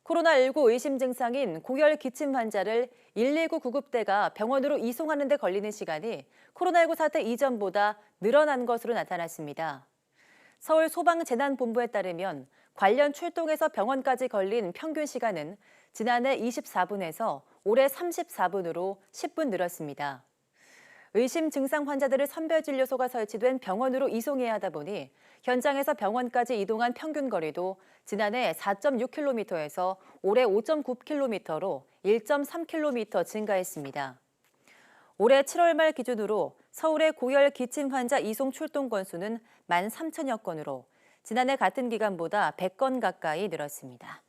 코로나19 의심 증상인 고열 기침 환자를 119 구급대가 병원으로 이송하는 데 걸리는 시간이 코로나19 사태 이전보다 늘어난 것으로 나타났습니다. 서울소방재난본부에 따르면 관련 출동에서 병원까지 걸린 평균 시간은 지난해 24분에서 올해 34분으로 10분 늘었습니다. 의심 증상 환자들을 선별진료소가 설치된 병원으로 이송해야 하다 보니 현장에서 병원까지 이동한 평균 거리도 지난해 4.6km에서 올해 5.9km로 1.3km 증가했습니다. 올해 7월 말 기준으로 서울의 고열 기침 환자 이송 출동 건수는 13,000여 건으로 지난해 같은 기간보다 100건 가까이 늘었습니다.